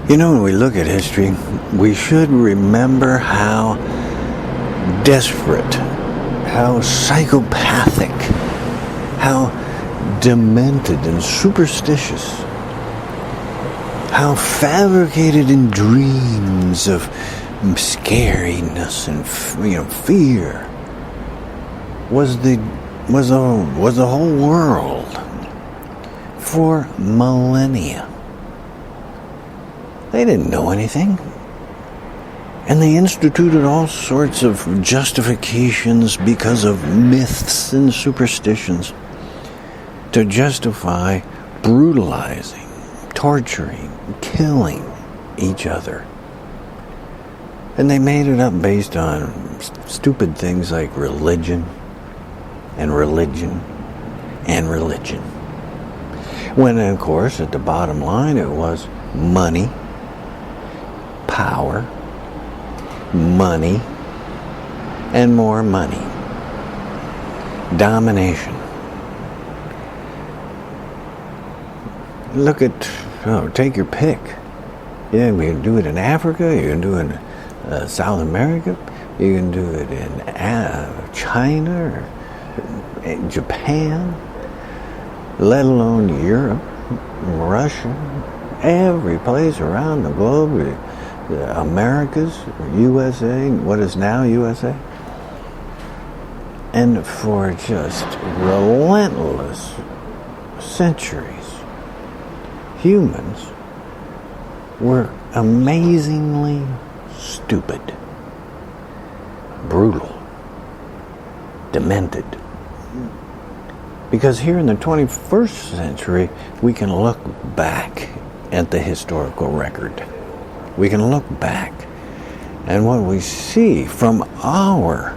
You know, when we look at history, we should remember how desperate, how psychopathic, how demented and superstitious, how fabricated in dreams of scariness and fear was the whole world for millennia. They didn't know anything. And they instituted all sorts of justifications because of myths and superstitions to justify brutalizing, torturing, killing each other. And they made it up based on stupid things like religion and religion and religion. When, of course, at the bottom line, it was money, power, money, and more money. Domination. Look at, take your pick. Yeah, we can do it in Africa, you can do it in South America, you can do it in China or Japan, let alone Europe, Russia, every place around the globe, the Americas, USA, what is now USA. And for just relentless centuries, humans were amazingly stupid, brutal, demented. Because here in the 21st century, we can look back at the historical record. We can look back, and what we see from our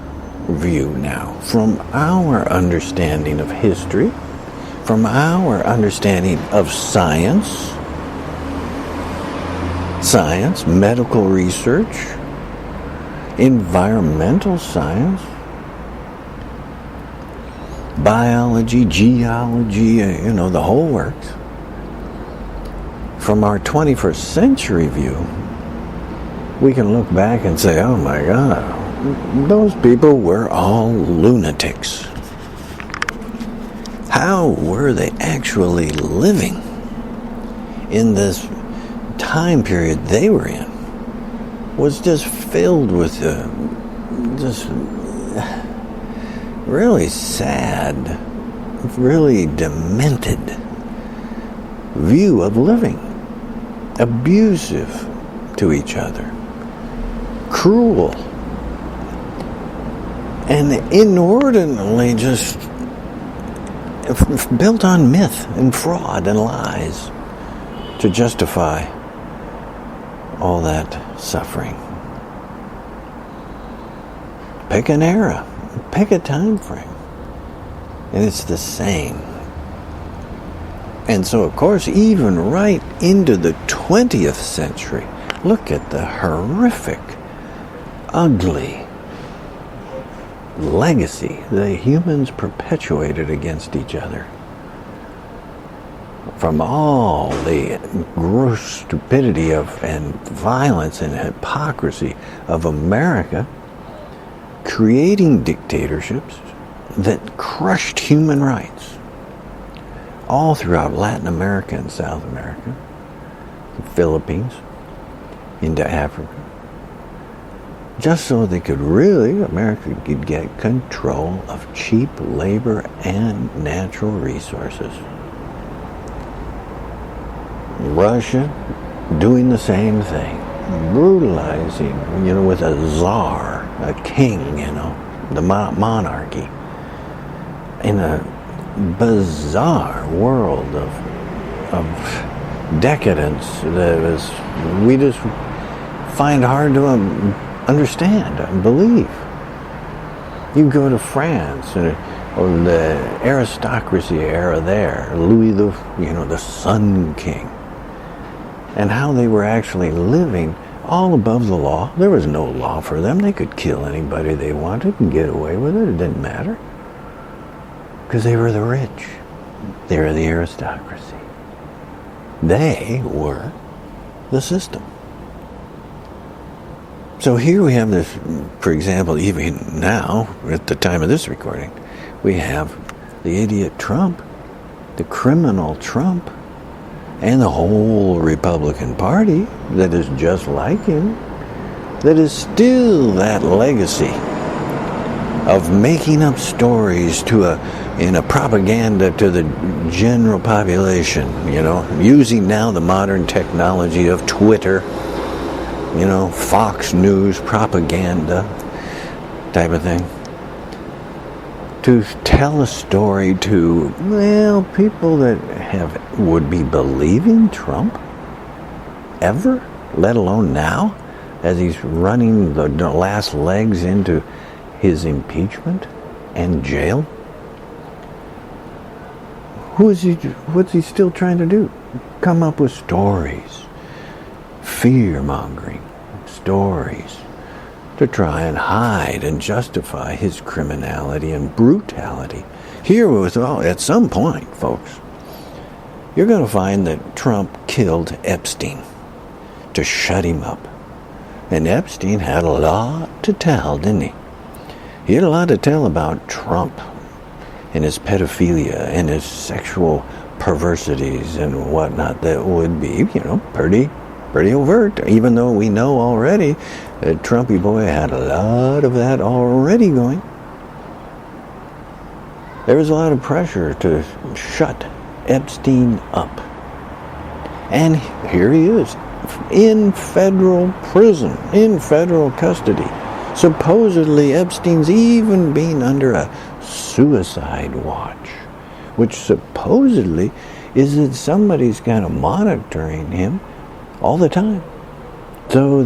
view now, from our understanding of history, from our understanding of science, medical research, environmental science, biology, geology, the whole works. From our 21st century view, we can look back and say, oh my God, those people were all lunatics. How were they actually living in this time period they were in? Was just filled with just really sad, really demented view of living. Abusive to each other. Cruel. And inordinately just built on myth and fraud and lies to justify all that suffering. Pick an era. Pick a time frame. And it's the same. And so, of course, even right into the 20th century, look at the horrific, ugly legacy the humans perpetuated against each other. From all the gross stupidity and violence and hypocrisy of America, creating dictatorships that crushed human rights all throughout Latin America and South America, the Philippines, into Africa, just so America could get control of cheap labor and natural resources. Russia doing the same thing, brutalizing, with a czar, a king, the monarchy, in a bizarre world of decadence that we just find hard to understand and believe. You go to France or the aristocracy era there, Louis the Sun King, and how they were actually living all above the law. There was no law for them. They could kill anybody they wanted and get away with it. It didn't matter. Because they were the rich. They were the aristocracy. They were the system. So here we have this, for example, even now, at the time of this recording, we have the idiot Trump, the criminal Trump, and the whole Republican Party that is just like him, that is still that legacy of making up stories in a propaganda to the general population, using now the modern technology of Twitter, Fox News propaganda type of thing, to tell a story to, people that would be believing Trump ever, let alone now, as he's running the last legs into his impeachment and jail. What's he still trying to do? Come up with stories, fear-mongering stories, to try and hide and justify his criminality and brutality. At some point, folks, you're going to find that Trump killed Epstein to shut him up. And Epstein had a lot to tell, didn't he? He had a lot to tell about Trump and his pedophilia and his sexual perversities and whatnot that would be, pretty overt, even though we know already that Trumpy boy had a lot of that already going. There was a lot of pressure to shut Epstein up. And here he is, in federal prison, in federal custody. Supposedly Epstein's even been under a suicide watch, which supposedly is that somebody's kind of monitoring him all the time. So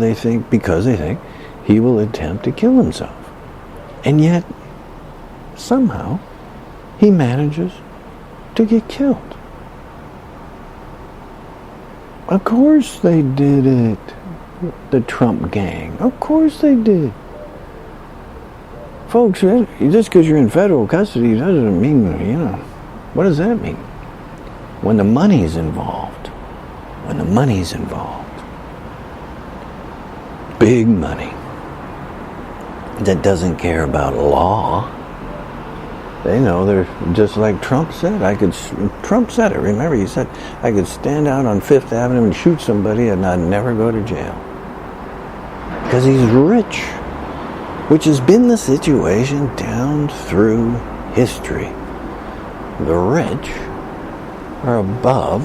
because they think he will attempt to kill himself. And yet, somehow, he manages to get killed. Of course they did it. The Trump gang. Of course they did. Folks, just because you're in federal custody doesn't mean, what does that mean? When the money's involved. Big money that doesn't care about law. They know they're just like Trump said. Trump said it. Remember, he said, I could stand out on Fifth Avenue and shoot somebody and I'd never go to jail. Because he's rich, which has been the situation down through history. The rich are above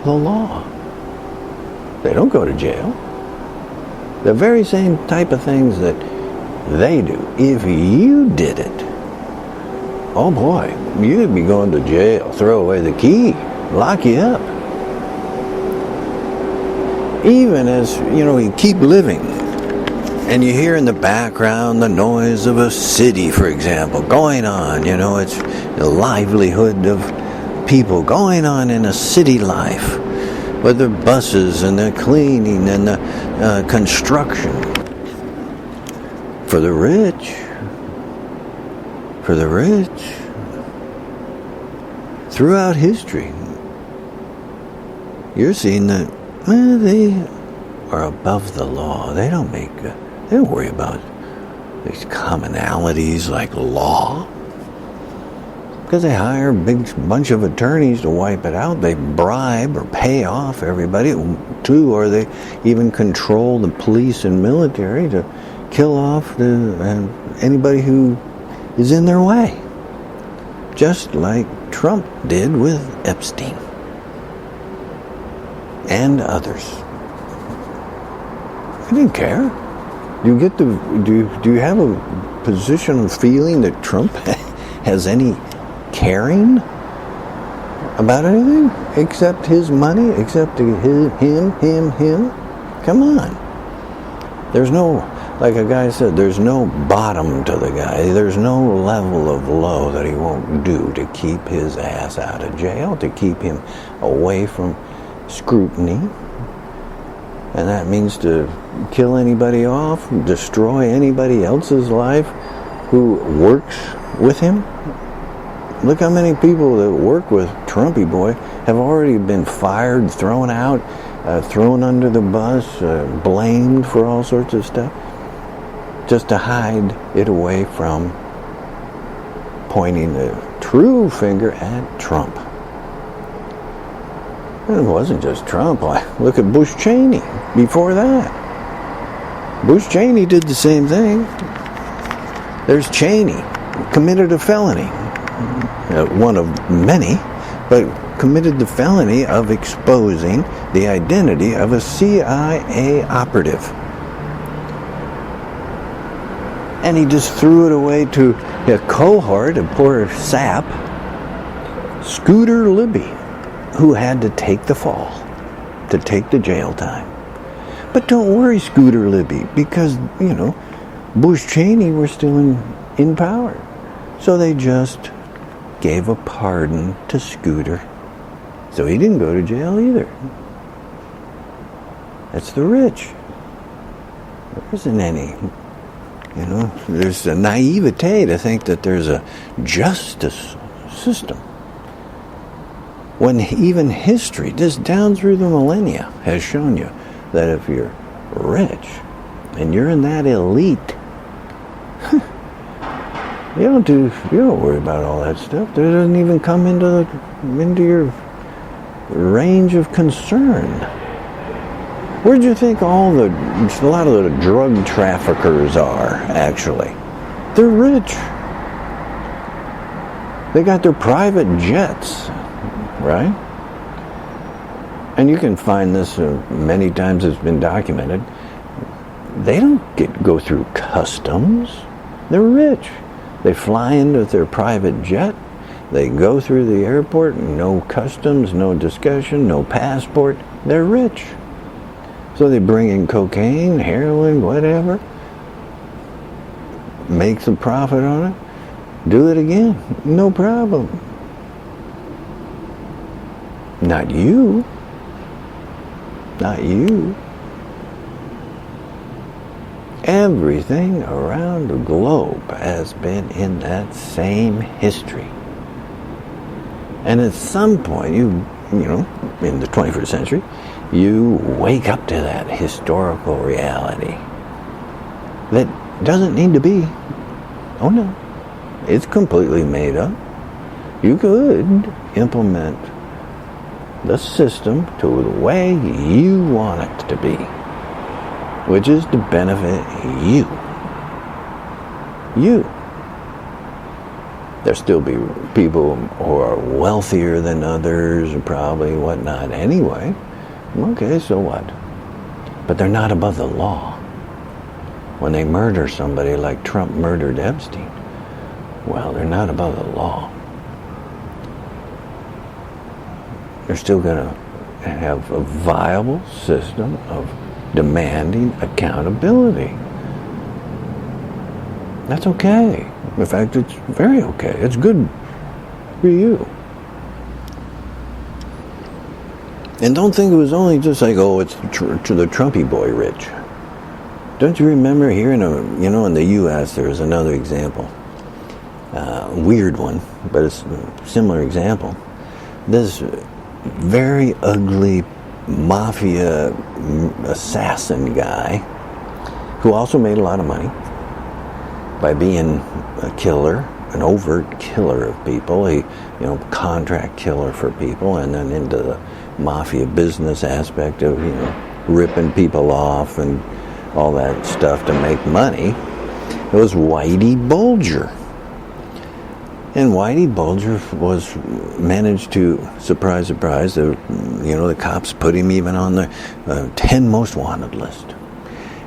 the law. They don't go to jail. The very same type of things that they do. If you did it, oh boy, you'd be going to jail, throw away the key, lock you up. Even as, you keep living, and you hear in the background the noise of a city, for example, going on, it's the livelihood of people going on in a city life, with the buses and the cleaning and the construction. For the rich, throughout history, you're seeing that they are above the law. They don't worry about these commonalities like law, because they hire a big bunch of attorneys to wipe it out. They bribe or pay off everybody too, or they even control the police and military to kill off anybody who is in their way, just like Trump did with Epstein and others. He didn't care. Do you have a position of feeling that Trump has any caring about anything except his money, except him? Come on. There's no, like a guy said, there's no bottom to the guy. There's no level of low that he won't do to keep his ass out of jail, to keep him away from scrutiny. And that means to kill anybody off, destroy anybody else's life who works with him. Look how many people that work with Trumpy boy have already been fired, thrown out, thrown under the bus, blamed for all sorts of stuff, just to hide it away from pointing the true finger at Trump. And it wasn't just Trump. Look at Bush Cheney before that. Bush Cheney did the same thing. There's Cheney, committed a felony. One of many, but committed the felony of exposing the identity of a CIA operative. And he just threw it away to a cohort, a poor sap, Scooter Libby, who had to take the fall, to take the jail time. But don't worry, Scooter Libby, because, Bush Cheney were still in power. So they just gave a pardon to Scooter. So he didn't go to jail either. That's the rich. There isn't any. There's a naivete to think that there's a justice system. When even history, just down through the millennia, has shown you that if you're rich and you're in that elite, you don't worry about all that stuff. It doesn't even come into your range of concern. Where do you think a lot of the drug traffickers are, actually? They're rich. They got their private jets, right? And you can find this many times. It's been documented. They don't go through customs. They're rich. They fly in with their private jet. They go through the airport, no customs, no discussion, no passport. They're rich. So they bring in cocaine, heroin, whatever. Make some profit on it. Do it again. No problem. Not you. Not you. Everything around the globe has been in that same history. And at some point, in the 21st century, you wake up to that historical reality that doesn't need to be. Oh no, it's completely made up. You could implement the system to the way you want it to be, which is to benefit you. You. There'll still be people who are wealthier than others, and probably whatnot anyway. Okay, so what? But they're not above the law. When they murder somebody like Trump murdered Epstein, well, they're not above the law. They're still going to have a viable system of demanding accountability. That's okay. In fact, it's very okay. It's good for you. And don't think it was only just like, it's to the Trumpy boy rich. Don't you remember here in the U.S. there was another example, weird one, but it's a similar example. This very ugly mafia assassin guy who also made a lot of money by being a killer, an overt killer of people, a contract killer for people, and then into the mafia business aspect of ripping people off and all that stuff to make money. It was Whitey Bulger. And Whitey Bulger managed to, surprise, surprise, the cops put him even on the 10 most wanted list.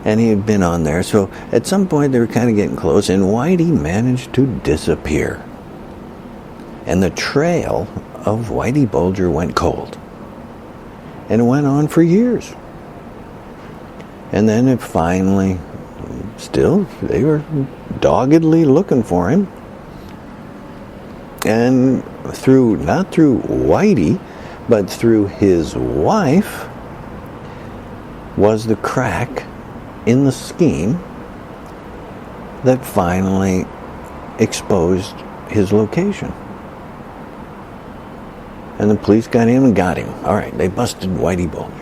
And he had been on there, so at some point they were kind of getting close, and Whitey managed to disappear. And the trail of Whitey Bulger went cold. And it went on for years. And then it finally, they were doggedly looking for him. And not through Whitey, but through his wife, was the crack in the scheme that finally exposed his location. And the police got him and got him. All right, they busted Whitey Bulger.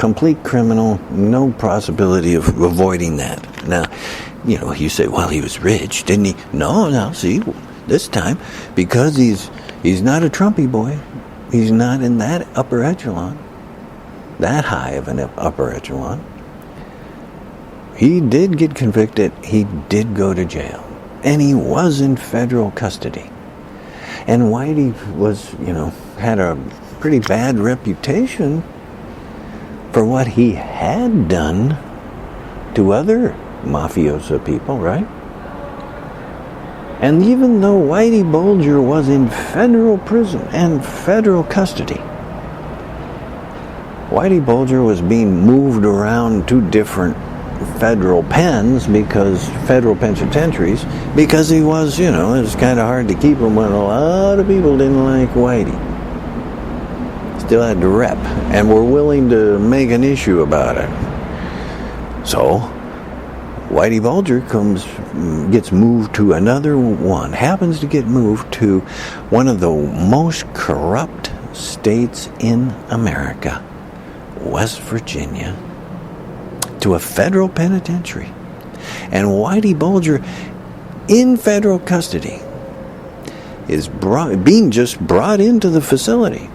Complete criminal, no possibility of avoiding that. Now, you say, well, he was rich, didn't he? No, see, this time, because he's not a Trumpy boy, he's not in that upper echelon, that high of an upper echelon. He did get convicted, he did go to jail, and he was in federal custody. And Whitey was, had a pretty bad reputation for what he had done to other mafioso people, right? And even though Whitey Bulger was in federal prison and federal custody, Whitey Bulger was being moved around to different federal pens, because federal penitentiaries, because he was, it was kind of hard to keep him when a lot of people didn't like Whitey. Still had the rep and were willing to make an issue about it. So Whitey Bulger gets moved to another one, happens to get moved to one of the most corrupt states in America, West Virginia, to a federal penitentiary. And Whitey Bulger, in federal custody, is being just brought into the facility.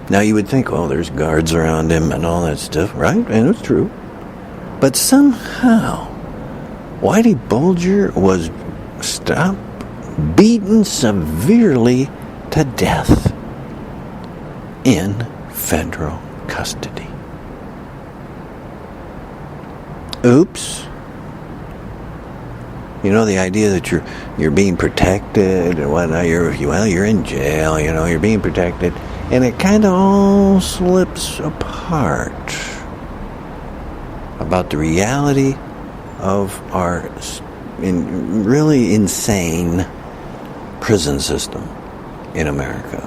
Now you would think, oh, there's guards around him and all that stuff, right? And it's true. But somehow, Whitey Bulger was stopped, beaten severely to death in federal custody. Oops. The idea that you're being protected and whatnot, you're in jail, you're being protected, and it kind of all slips apart about the reality of our really insane prison system in America,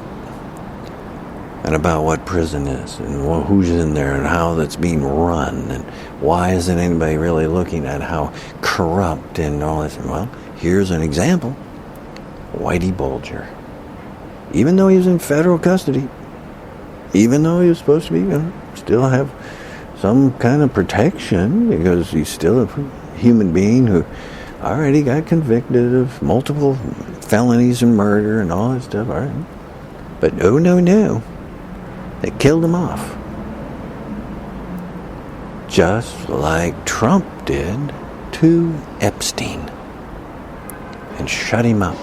and about what prison is, and who's in there, and how that's being run, and why isn't anybody really looking at how corrupt and all this. Well, here's an example. Whitey Bulger. Even though he was in federal custody, even though he was supposed to be, still have some kind of protection, because he's still a human being who already got convicted of multiple felonies and murder and all that stuff, all right? But no. They killed him off. Just like Trump did to Epstein. And shut him up.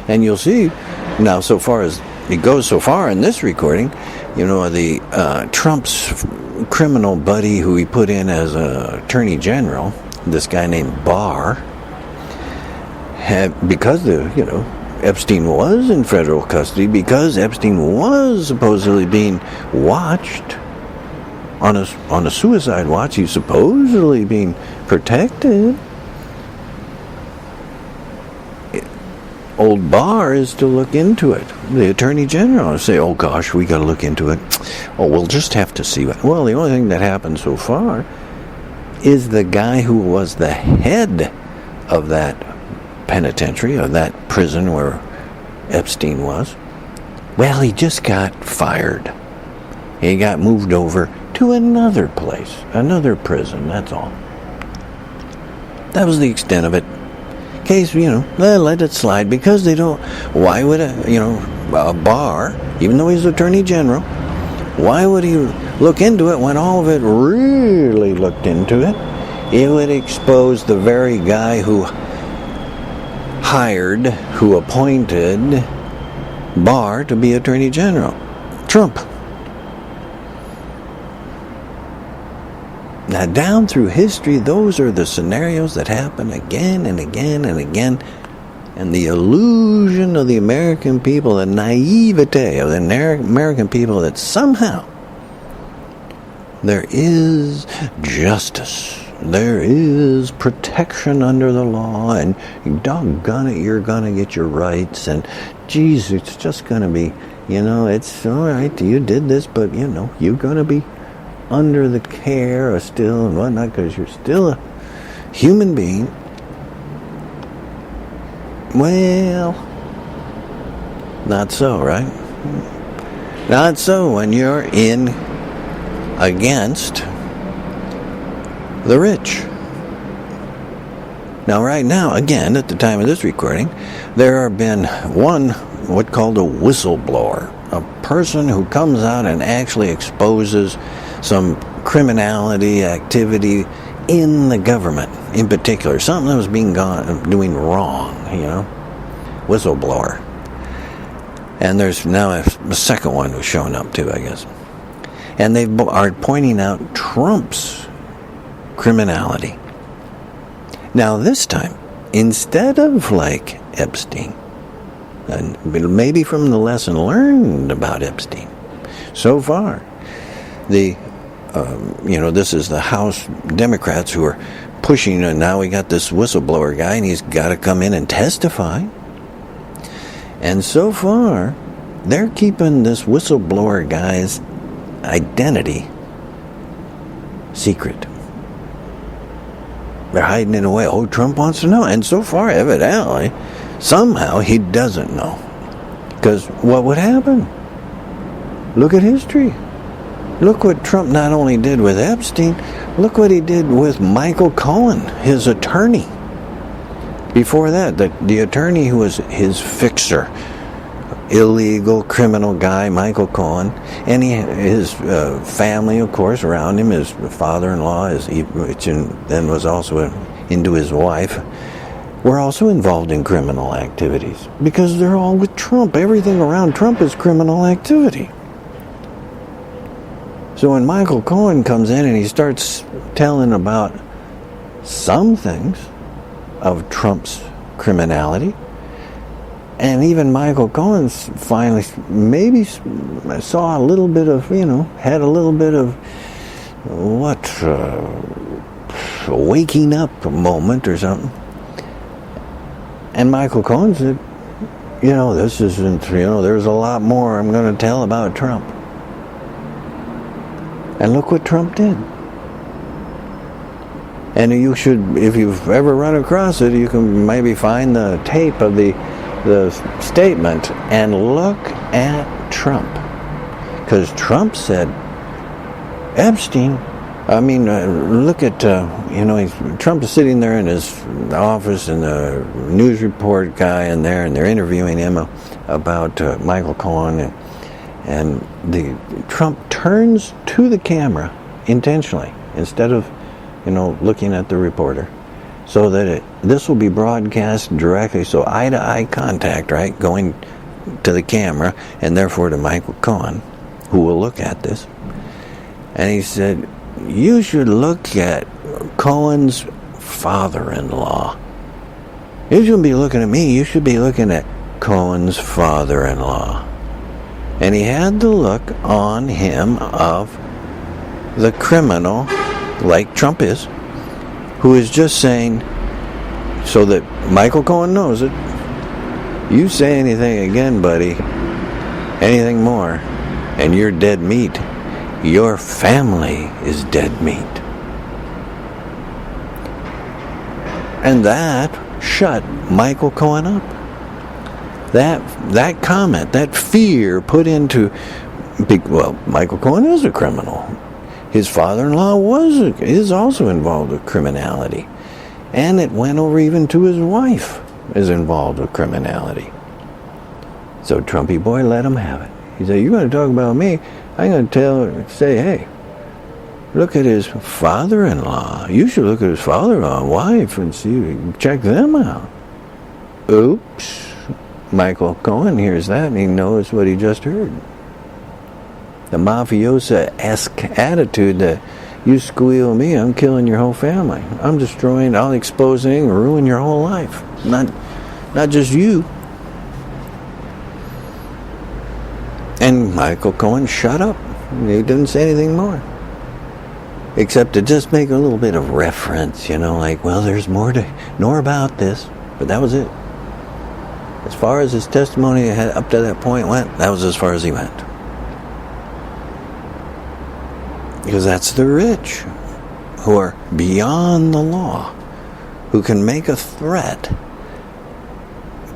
And you'll see, now so far as it goes so far in this recording, the Trump's criminal buddy who he put in as Attorney General, this guy named Barr, because Epstein was in federal custody, because Epstein was supposedly being watched on a suicide watch, he's supposedly being protected. Old Barr is to look into it. The Attorney General say, oh gosh, we got to look into it. Oh, we'll just have to see what. Well, the only thing that happened so far is the guy who was the head of that penitentiary, of that prison where Epstein was, well, he just got fired. He got moved over to another place, another prison, that's all. That was the extent of it. Case, let it slide, because they don't. Why would a Barr, even though he's Attorney General, why would he look into it when all of it really looked into it? It would expose the very guy who appointed Barr to be Attorney General, Trump. Now, down through history, those are the scenarios that happen again and again and again. And the illusion of the American people, the naivete of the American people, that somehow there is justice, there is protection under the law, and doggone it, you're going to get your rights, and geez, it's just going to be, it's all right, you did this, but, you're going to be under the care of still and whatnot, because you're still a human being. Well, not so, right? Not so when you're in against the rich. Now, right now, again, at the time of this recording, there have been what's called a whistleblower, a person who comes out and actually exposes some criminality activity in the government, in particular, something that was doing wrong, whistleblower. And there's now a second one who's showing up too, I guess. And they are pointing out Trump's criminality. Now this time, instead of like Epstein, and maybe from the lesson learned about Epstein, so far, this is the House Democrats who are pushing, and now we got this whistleblower guy, and he's got to come in and testify. And so far, they're keeping this whistleblower guy's identity secret. They're hiding it away. Oh, Trump wants to know. And so far, evidently, somehow he doesn't know. Because what would happen? Look at history. Look what Trump not only did with Epstein, look what he did with Michael Cohen, his attorney. Before that, the attorney who was his fixer, illegal criminal guy, Michael Cohen, and his family, of course, around him, his father-in-law, which then was also into his wife, were also involved in criminal activities because they're all with Trump. Everything around Trump is criminal activity. So when Michael Cohen comes in and he starts telling about some things of Trump's criminality, and even Michael Cohen finally maybe saw a little bit of, had a little bit of waking up moment or something. And Michael Cohen said, this isn't, there's a lot more I'm going to tell about Trump. And look what Trump did. And you should, if you've ever run across it, you can maybe find the tape of the statement and look at Trump. Because Trump said, Epstein, look at, Trump is sitting there in his office and the news report guy in there, and they're interviewing him about Michael Cohen, and Trump turns to the camera intentionally instead of, looking at the reporter, so that this will be broadcast directly, so eye-to-eye contact, right, going to the camera, and therefore to Michael Cohen, who will look at this. And he said, you should look at Cohen's father-in-law. You shouldn't be looking at me, you should be looking at Cohen's father-in-law. And he had the look on him of the criminal, like Trump is, who is just saying, so that Michael Cohen knows it, you say anything again, buddy, anything more, and you're dead meat. Your family is dead meat. And that shut Michael Cohen up. That comment, that fear put into, Michael Cohen is a criminal. His father-in-law is also involved with criminality. And it went over even to his wife is involved with criminality. So Trumpy boy let him have it. He said, you're going to talk about me, I'm going to say, hey, look at his father-in-law. You should look at his father-in-law and wife and see, check them out. Oops. Michael Cohen hears that and he knows what he just heard. The mafiosa-esque attitude that you squeal me, I'm killing your whole family. I'm destroying, I'll exposing, ruin your whole life. Not just you. And Michael Cohen shut up. He didn't say anything more. Except to just make a little bit of reference, there's more about this. But that was it. As far as his testimony up to that point went, that was as far as he went. Because that's the rich who are beyond the law, who can make a threat,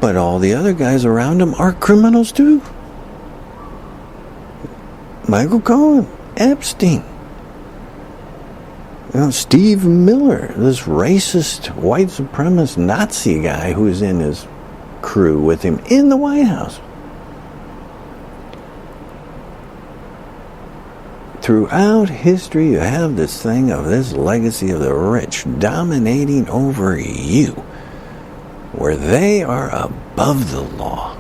but all the other guys around him are criminals too. Michael Cohen, Epstein, Steve Miller, this racist, white supremacist Nazi guy who's in his crew with him in the White House. Throughout history, you have this thing of this legacy of the rich dominating over you, where they are above the law.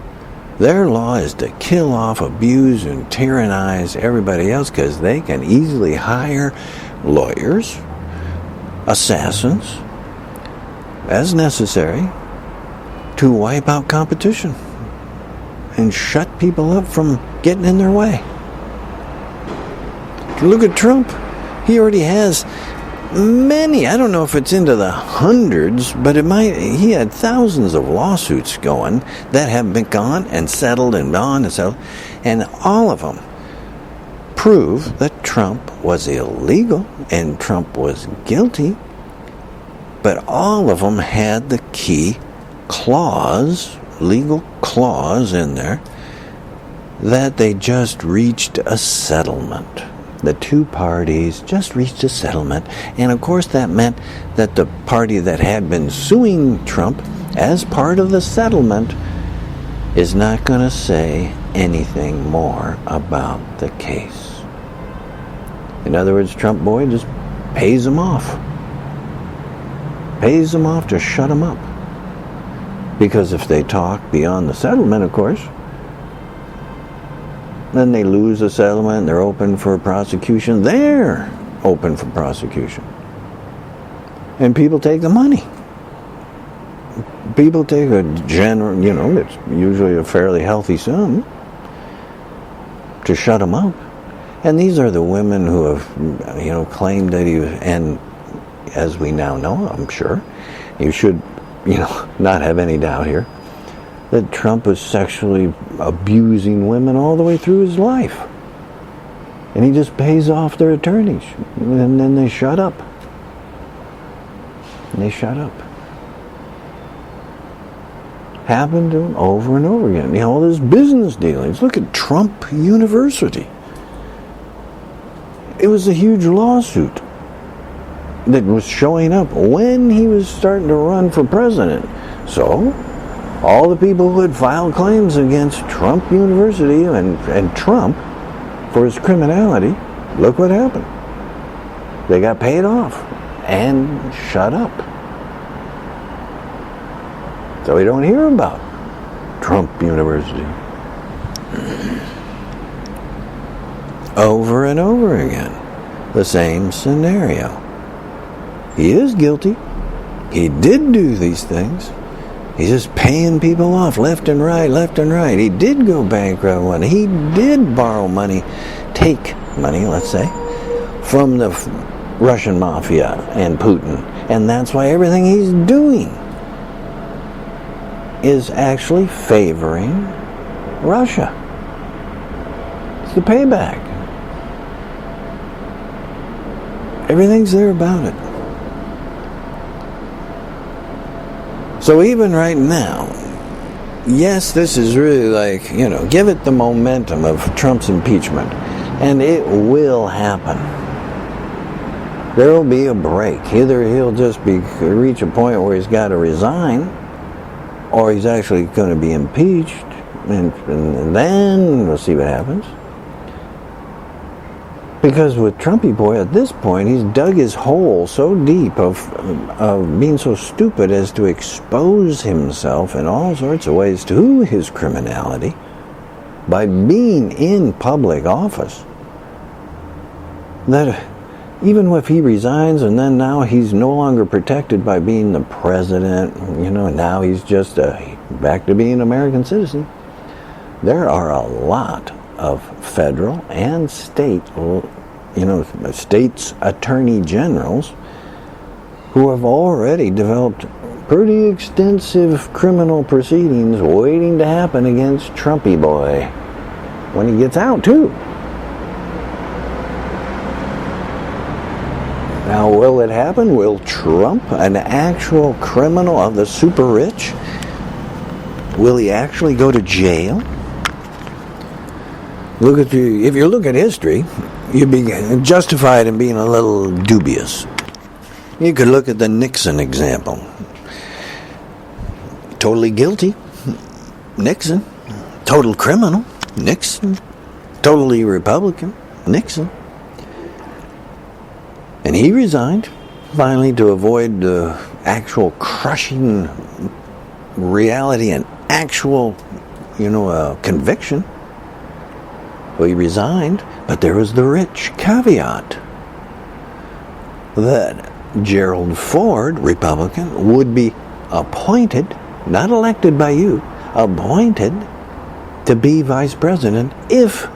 Their law is to kill off, abuse, and tyrannize everybody else because they can easily hire lawyers, assassins, as necessary, to wipe out competition and shut people up from getting in their way. Look at Trump. He already has many, I don't know if it's into the hundreds, but he had thousands of lawsuits going that have been gone and settled and gone and settled, and all of them prove that Trump was illegal and Trump was guilty, but all of them had the key clause, legal clause in there, that they just reached a settlement. The two parties just reached a settlement, and of course that meant that the party that had been suing Trump as part of the settlement is not going to say anything more about the case. In other words, Trump boy just pays them off. Pays them off to shut them up. Because if they talk beyond the settlement, of course, then they lose the settlement, they're open for prosecution. They're open for prosecution. And people take the money. People take a general, it's usually a fairly healthy sum to shut them up. And these are the women who have, claimed that and as we now know, I'm sure, you should, not have any doubt here, that Trump was sexually abusing women all the way through his life. And he just pays off their attorneys. And then they shut up. And they shut up. Happened to him over and over again. All this business dealings. Look at Trump University. It was a huge lawsuit that was showing up when he was starting to run for president. So all the people who had filed claims against Trump University and Trump for his criminality, look what happened. They got paid off and shut up. So we don't hear about Trump University. Over and over again, the same scenario. He is guilty. He did do these things. He's just paying people off left and right, left and right. He did go bankrupt one. He did borrow money, take money, let's say, from the Russian mafia and Putin. And that's why everything he's doing is actually favoring Russia. It's the payback. Everything's there about it. So even right now, yes, this is really like, give it the momentum of Trump's impeachment, and it will happen. There will be a break. Either he'll just reach a point where he's got to resign, or he's actually going to be impeached, and then we'll see what happens. Because with Trumpy boy, at this point, he's dug his hole so deep of being so stupid as to expose himself in all sorts of ways to his criminality by being in public office. That even if he resigns and then now he's no longer protected by being the president, now he's just back to being an American citizen. There are a lot of federal and state, states' attorney generals who have already developed pretty extensive criminal proceedings waiting to happen against Trumpy boy when he gets out too. Now, will it happen? Will Trump, an actual criminal of the super rich, will he actually go to jail? If you look at history, you'd be justified in being a little dubious. You could look at the Nixon example. Totally guilty, Nixon. Total criminal, Nixon. Totally Republican, Nixon. And he resigned, finally, to avoid the actual crushing reality and actual, conviction. Well, he resigned, but there was the rich caveat that Gerald Ford, Republican, would be appointed, not elected by you, appointed to be vice president if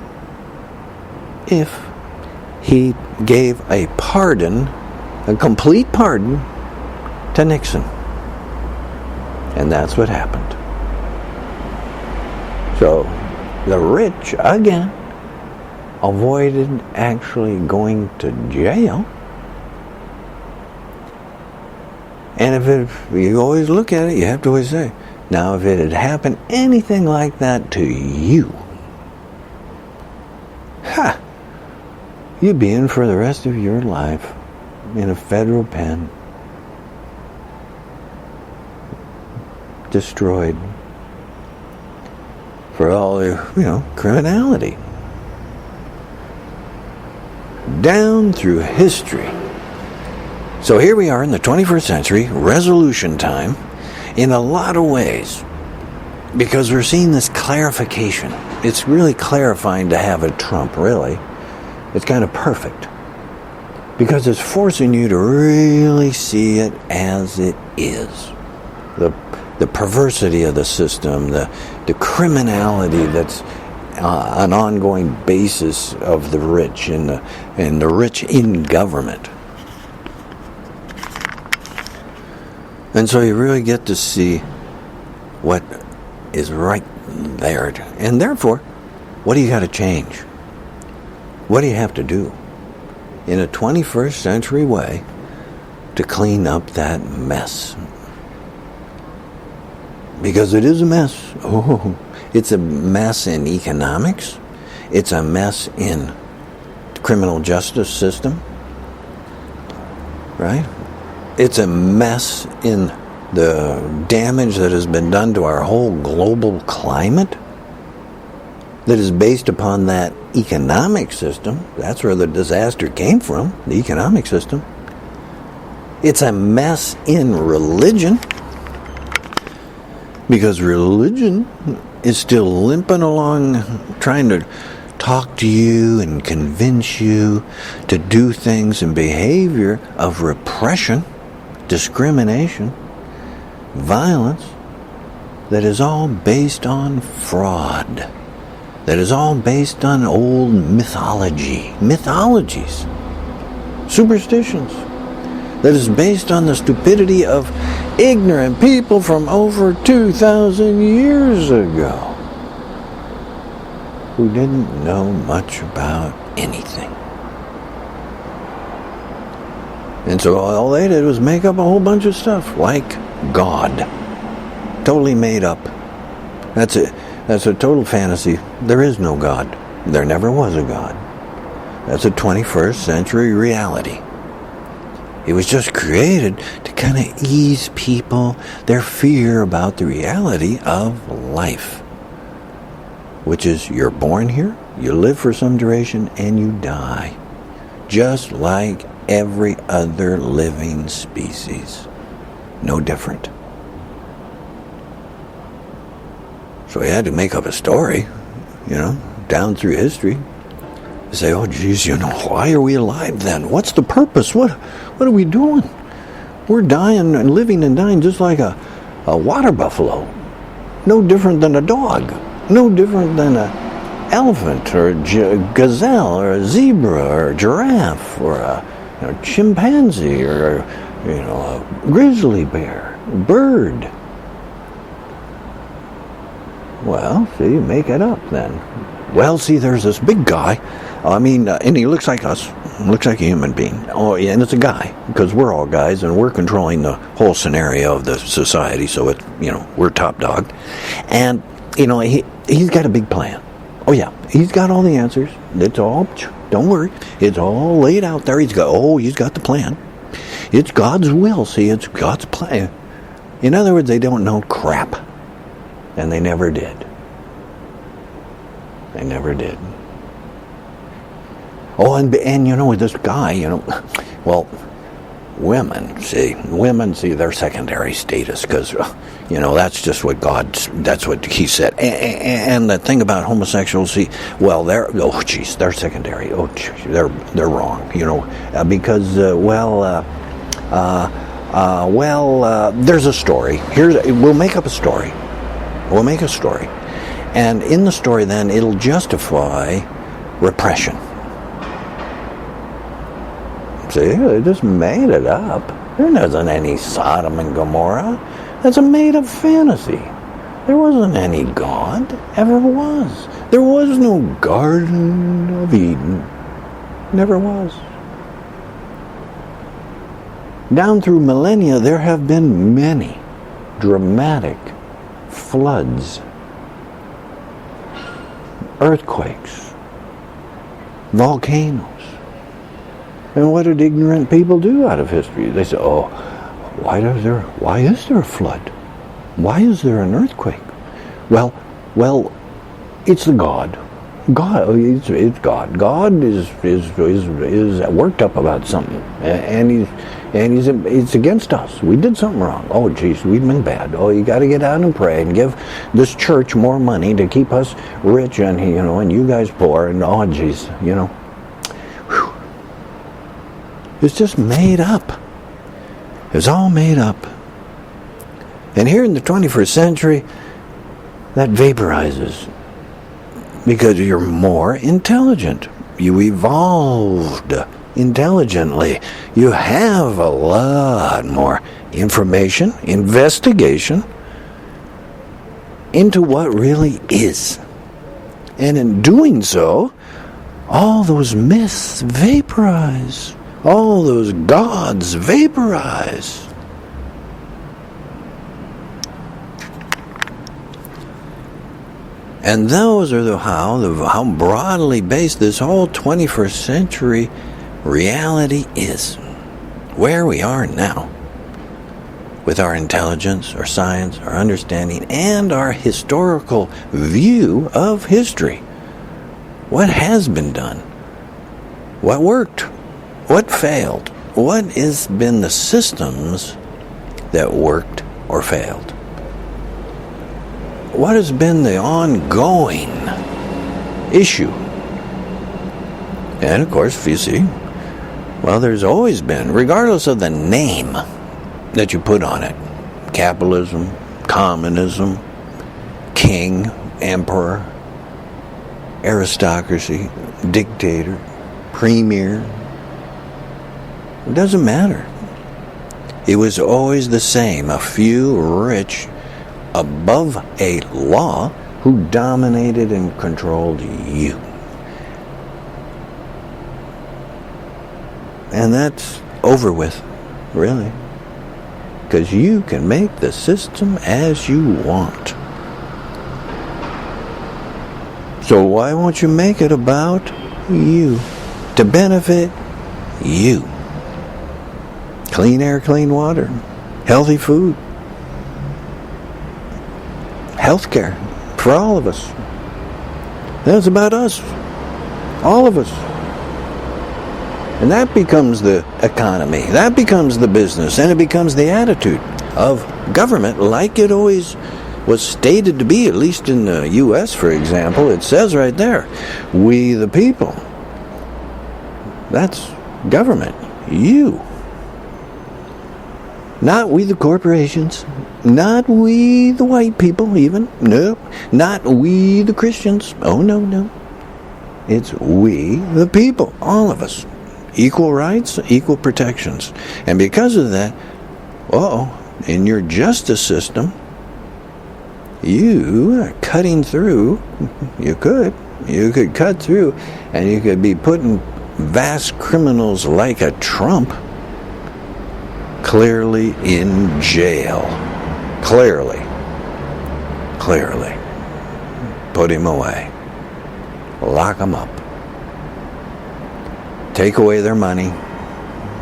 he gave a pardon, a complete pardon, to Nixon. And that's what happened. So the rich, again, avoided actually going to jail. And if you always look at it, you have to always say, now if it had happened anything like that to you, you'd be in for the rest of your life in a federal pen, destroyed for all your, criminality. Down through history. So here we are in the 21st century, resolution time, in a lot of ways, because we're seeing this clarification. It's really clarifying to have a Trump, really. It's kind of perfect, because it's forcing you to really see it as it is. The perversity of the system, the criminality that's an ongoing basis of the rich and the rich in government. And so you really get to see what is right there. And therefore, what do you got to change? What do you have to do in a 21st century way to clean up that mess? Because it is a mess. Oh, it's a mess in economics. It's a mess in the criminal justice system. Right? It's a mess in the damage that has been done to our whole global climate that is based upon that economic system. That's where the disaster came from, the economic system. It's a mess in religion, because religion is still limping along, trying to talk to you and convince you to do things in behavior of repression, discrimination, violence, that is all based on fraud, that is all based on old mythologies, superstitions, that is based on the stupidity of ignorant people from over 2,000 years ago who didn't know much about anything. And so all they did was make up a whole bunch of stuff, like God. Totally made up. That's it. That's a total fantasy. There is no God. There never was a God. That's a 21st century reality. It was just created to kind of ease people their fear about the reality of life, which is you're born here, you live for some duration, and you die, just like every other living species. No different. So he had to make up a story, down through history. Say, oh geez, why are we alive then? What's the purpose? What are we doing? We're dying and living and dying just like a water buffalo. No different than a dog. No different than an elephant or a gazelle or a zebra or a giraffe or a chimpanzee or a grizzly bear, a bird. Well, see, make it up then. Well, see, there's this big guy. And he looks like us. Looks like a human being. Oh, yeah, and it's a guy, because we're all guys, and we're controlling the whole scenario of the society, so we're top dog. And, he's got a big plan. Oh, yeah, he's got all the answers. It's all, don't worry, it's all laid out there. He's got the plan. It's God's will. See, it's God's plan. In other words, they don't know crap. And they never did. They never did. Oh, and this guy, well, women see their secondary status because, that's just what that's what he said. And the thing about homosexuals, well, they're secondary. Oh, they're wrong, because, there's a story. We'll make up a story. We'll make a story. And in the story, then, it'll justify repression. See, they just made it up. There wasn't any Sodom and Gomorrah. That's a made-up fantasy. There wasn't any God. Ever was. There was no Garden of Eden. Never was. Down through millennia, there have been many dramatic floods, earthquakes, volcanoes. And what did ignorant people do out of history? They say, why is there a flood? Why is there an earthquake? Well, it's the God. It's God. God is worked up about something, and it's against us. We did something wrong. Oh, geez, we've been bad. Oh, you got to get out and pray and give this church more money to keep us rich, and and you guys poor. And oh, geez, It's just made up. It's all made up. And here in the 21st century, that vaporizes because you're more intelligent. You evolved intelligently. You have a lot more information, investigation into what really is. And in doing so, all those myths vaporize. All those gods vaporize. And those are how broadly based this whole 21st century reality is. Where we are now, with our intelligence, our science, our understanding, and our historical view of history. What has been done? What worked? What failed? What has been the systems that worked or failed? What has been the ongoing issue? And of course, if you see, well, there's always been, regardless of the name that you put on it, capitalism, communism, king, emperor, aristocracy, dictator, premier, it doesn't matter. It was always the same. A few rich above a law who dominated and controlled you. And that's over with, really. Because you can make the system as you want. So why won't you make it about you? To benefit you. Clean air, clean water, healthy food, health care for all of us. That's about us, all of us. And that becomes the economy, that becomes the business, and it becomes the attitude of government like it always was stated to be, at least in the U.S., for example. It says right there, we the people. That's government, you. Not we the corporations, not we the white people even, no, not we the Christians, oh no. It's we the people, all of us. Equal rights, equal protections. And because of that, in your justice system, you are cutting through, you could cut through, and you could be putting vast criminals like a Trump clearly in jail. Clearly. Put him away. Lock him up. Take away their money.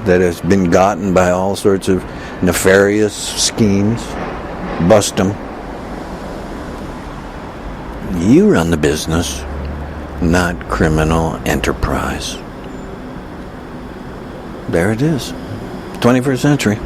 that has been gotten by all sorts of nefarious schemes. Bust them. You run the business, not criminal enterprise. There it is. 21st century.